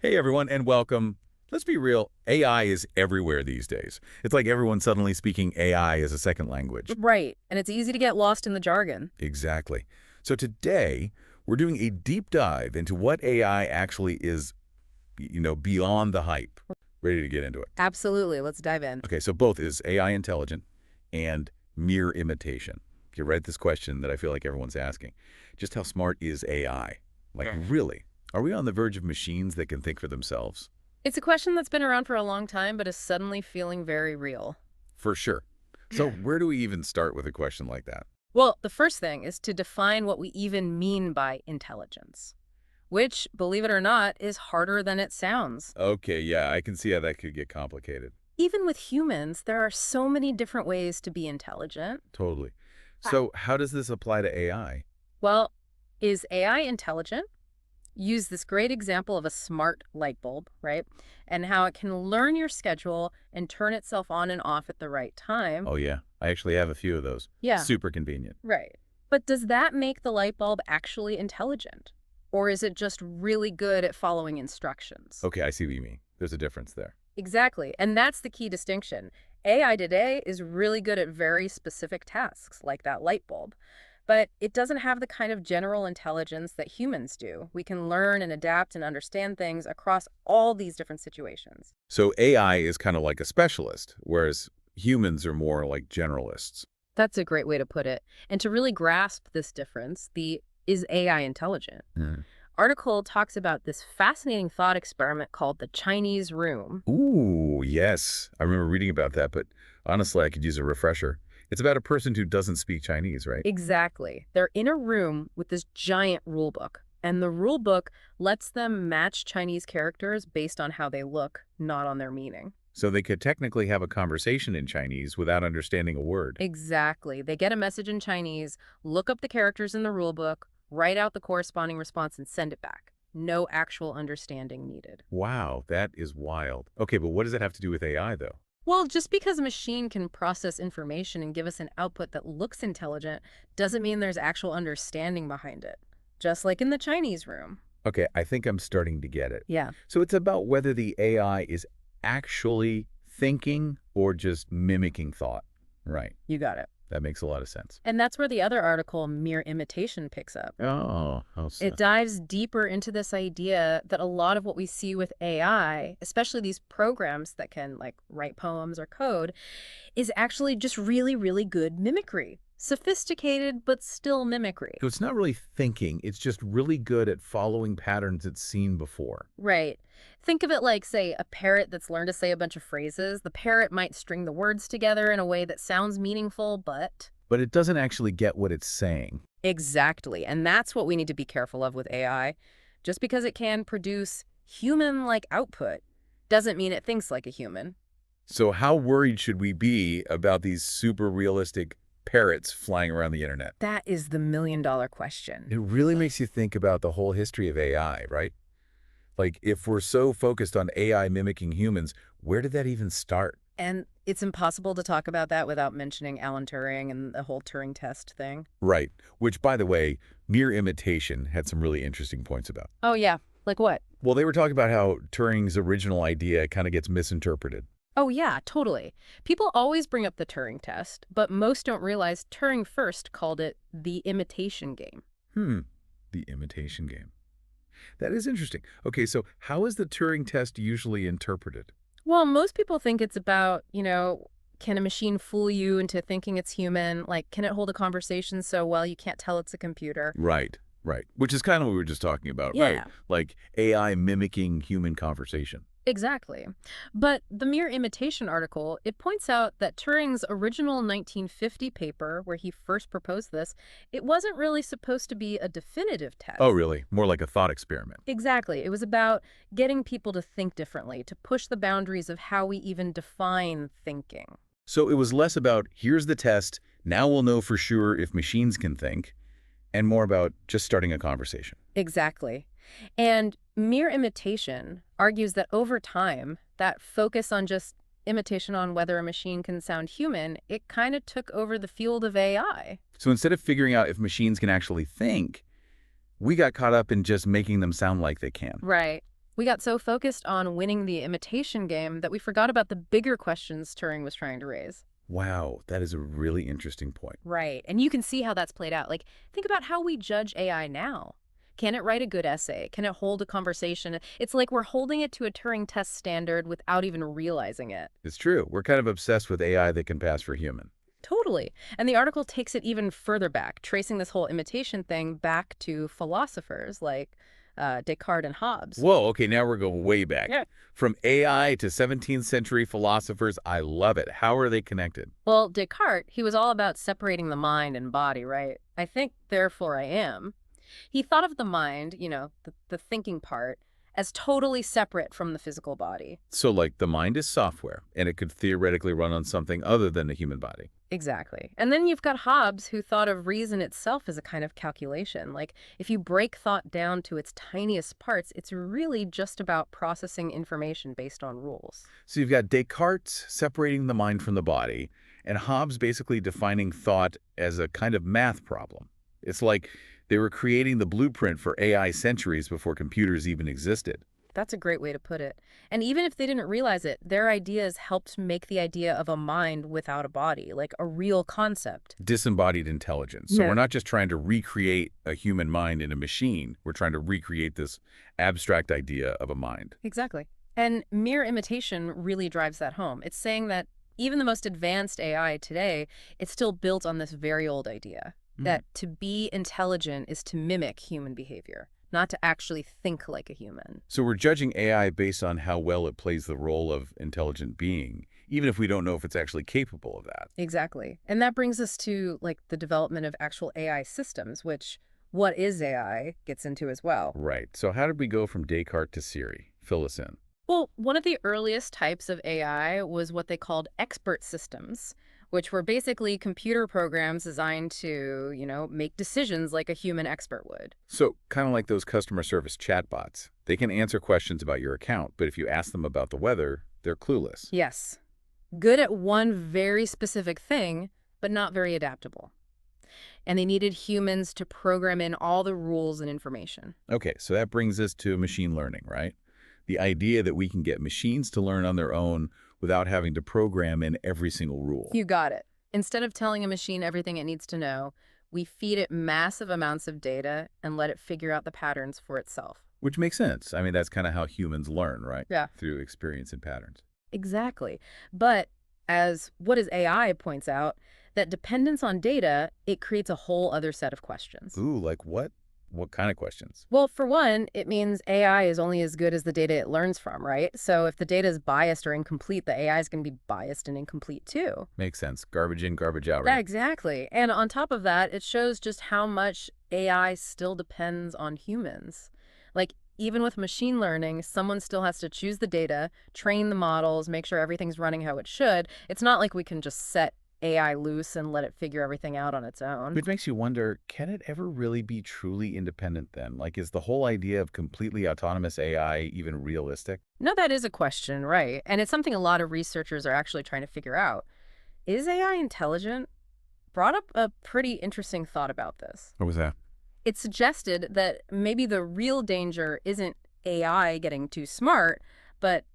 Hey everyone, and welcome. Let's be real, AI is everywhere these days. It's like everyone's suddenly speaking AI as a second language. Right, and it's easy to get lost in the jargon. Exactly. So today, we're doing a deep dive into what AI actually is, beyond the hype. Ready to get into it? Absolutely, let's dive in. Okay, so both is AI intelligent and mere imitation. You read this question that I feel like everyone's asking. Just how smart is AI? Like, really? Are we on the verge of machines that can think for themselves? It's a question that's been around for a long time, but is suddenly feeling very real. For sure. So where do we even start with a question like that? Well, the first thing is to define what we even mean by intelligence, which, believe it or not, is harder than it sounds. Okay, yeah, I can see how that could get complicated. Even with humans, there are so many different ways to be intelligent. Totally. So how does this apply to AI? Well, is AI intelligent? Use this great example of a smart light bulb, right? And how it can learn your schedule and turn itself on and off at the right time. Oh, yeah, I actually have a few of those. Yeah, Super convenient. right. But does that make the light bulb actually intelligent? Or is it just really good at following instructions? Okay, I see what you mean. There's a difference there. Exactly. And that's the key distinction. AI today is really good at very specific tasks, like that light bulb. But it doesn't have the kind of general intelligence that humans do. We can learn and adapt and understand things across all these different situations. So AI is kind of like a specialist, whereas humans are more like generalists. That's a great way to put it. And to really grasp this difference, the is AI intelligent? Hmm. Article talks about this fascinating thought experiment called the Chinese room. Ooh, yes. I remember reading about that, but honestly, I could use a refresher. It's about a person who doesn't speak Chinese, right? Exactly. They're in a room with this giant rule book, and the rule book lets them match Chinese characters based on how they look, not on their meaning. So they could technically have a conversation in Chinese without understanding a word. Exactly. They get a message in Chinese, look up the characters in the rule book, write out the corresponding response, and send it back. No actual understanding needed. Wow, that is wild. Okay, but what does that have to do with AI, though? Well, just because a machine can process information and give us an output that looks intelligent doesn't mean there's actual understanding behind it. Just like in the Chinese room. Okay, I think I'm starting to get it. Yeah, So it's about whether the AI is actually thinking or just mimicking thought. Right. you got it. That makes a lot of sense. And that's where the other article, Mere Imitation, picks up. Oh, how so? It dives deeper into this idea that a lot of what we see with AI, especially these programs that can like write poems or code, is actually just really, really good mimicry. Sophisticated, but still mimicry. So it's not really thinking, it's just really good at following patterns it's seen before. Right. Think of it like, say, a parrot that's learned to say a bunch of phrases. The parrot might string the words together in a way that sounds meaningful, but... But it doesn't actually get what it's saying. Exactly. And that's what we need to be careful of with AI. Just because it can produce human-like output doesn't mean it thinks like a human. So how worried should we be about these super realistic parrots flying around the internet? That is the million-dollar question. It really makes you think about the whole history of AI, right? Like, if we're so focused on AI mimicking humans, where did that even start? And it's impossible to talk about that without mentioning Alan Turing and the whole Turing test thing. Right. Which, by the way, mere imitation had some really interesting points about. Oh, yeah. Like what? Well, they were talking about how Turing's original idea kind of gets misinterpreted. Oh, yeah, totally. People always bring up the Turing test, but most don't realize Turing first called it the imitation game. The imitation game. That is interesting. Okay, so how is the Turing test usually interpreted? Well, most people think it's about, can a machine fool you into thinking it's human? Like, can it hold a conversation so well you can't tell it's a computer? Right, right. Which is kind of what we were just talking about, right? Yeah. Like AI mimicking human conversation. Exactly. But the Mere Imitation article, it points out that Turing's original 1950 paper, where he first proposed this, it wasn't really supposed to be a definitive test. Oh, really? More like a thought experiment. Exactly. It was about getting people to think differently, to push the boundaries of how we even define thinking. So it was less about, here's the test, now we'll know for sure if machines can think, and more about just starting a conversation. Exactly. And Mere Imitation argues that over time, that focus on just imitation on whether a machine can sound human, it kind of took over the field of AI. So instead of figuring out if machines can actually think, we got caught up in just making them sound like they can. Right. We got so focused on winning the imitation game that we forgot about the bigger questions Turing was trying to raise. Wow, that is a really interesting point. Right. And you can see how that's played out. Like, think about how we judge AI now. Can it write a good essay? Can it hold a conversation? It's like we're holding it to a Turing test standard without even realizing it. It's true. We're kind of obsessed with AI that can pass for human. Totally. And the article takes it even further back, tracing this whole imitation thing back to philosophers like Descartes and Hobbes. Whoa, okay, now we're going way back. Yeah. From AI to 17th century philosophers, I love it. How are they connected? Well, Descartes, he was all about separating the mind and body, right? I think, therefore I am. He thought of the mind, the thinking part, as totally separate from the physical body. So, like, the mind is software, and it could theoretically run on something other than the human body. Exactly. And then you've got Hobbes, who thought of reason itself as a kind of calculation. Like, if you break thought down to its tiniest parts, it's really just about processing information based on rules. So you've got Descartes separating the mind from the body, and Hobbes basically defining thought as a kind of math problem. It's like they were creating the blueprint for AI centuries before computers even existed. That's a great way to put it. And even if they didn't realize it, their ideas helped make the idea of a mind without a body, like a real concept. Disembodied intelligence. So Yeah. we're not just trying to recreate a human mind in a machine. We're trying to recreate this abstract idea of a mind. Exactly. And mere imitation really drives that home. It's saying that even the most advanced AI today, it's still built on this very old idea that to be intelligent is to mimic human behavior, not to actually think like a human. So we're judging AI based on how well it plays the role of intelligent being, even if we don't know if it's actually capable of that. Exactly. And that brings us to like the development of actual AI systems, which what is AI gets into as well. Right. So how did we go from Descartes to Siri? Fill us in. Well, one of the earliest types of AI was what they called expert systems, which were basically computer programs designed to, make decisions like a human expert would. So kind of like those customer service chatbots. They can answer questions about your account, but if you ask them about the weather, they're clueless. Yes. Good at one very specific thing, but not very adaptable. And they needed humans to program in all the rules and information. Okay, so that brings us to machine learning, right? The idea that we can get machines to learn on their own without having to program in every single rule. You got it. Instead of telling a machine everything it needs to know, we feed it massive amounts of data and let it figure out the patterns for itself. Which makes sense. I mean, that's kind of how humans learn, right? Yeah. Through experience and patterns. Exactly. But as What is AI points out, that dependence on data, it creates a whole other set of questions. Ooh, like what? What kind of questions? Well, for one, it means AI is only as good as the data it learns from, right? So if the data is biased or incomplete, the AI is going to be biased and incomplete too. Makes sense. Garbage in, garbage out, Yeah, right? exactly. And on top of that, it shows just how much AI still depends on humans. Like, even with machine learning, someone still has to choose the data, train the models, make sure everything's running how it should. It's not like we can just set AI loose and let it figure everything out on its own. Which makes you wonder, can it ever really be truly independent then? Like, is the whole idea of completely autonomous AI even realistic? No, that is a question, right? And it's something a lot of researchers are actually trying to figure out. Is AI intelligent? Brought up a pretty interesting thought about this. What was that? It suggested that maybe the real danger isn't AI getting too smart, but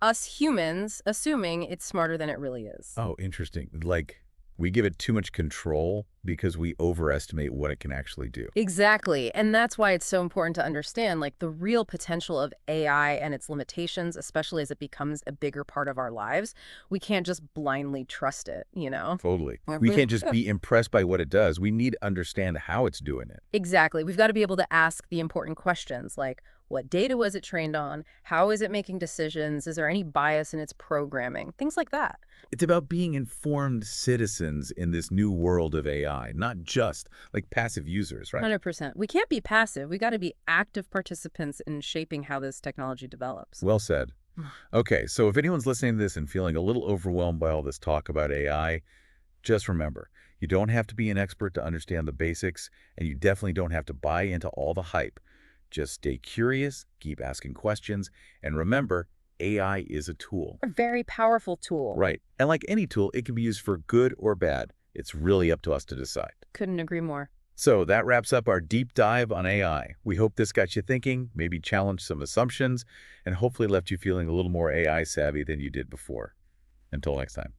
us humans assuming it's smarter than it really is. Oh, interesting. Like, we give it too much control because we overestimate what it can actually do. Exactly. And that's why it's so important to understand like the real potential of AI and its limitations, especially as it becomes a bigger part of our lives. We can't just blindly trust it. Totally. We can't just be impressed by what it does. We need to understand how it's doing it. Exactly. We've got to be able to ask the important questions like, what data was it trained on? How is it making decisions? Is there any bias in its programming? Things like that. It's about being informed citizens in this new world of AI, not just like passive users, right? 100%. We can't be passive. We got to be active participants in shaping how this technology develops. Well said. Okay, so if anyone's listening to this and feeling a little overwhelmed by all this talk about AI, just remember, you don't have to be an expert to understand the basics, and you definitely don't have to buy into all the hype. Just stay curious, keep asking questions, and remember, AI is a tool. A very powerful tool. Right. And like any tool, it can be used for good or bad. It's really up to us to decide. Couldn't agree more. So that wraps up our deep dive on AI. We hope this got you thinking, maybe challenged some assumptions, and hopefully left you feeling a little more AI savvy than you did before. Until next time.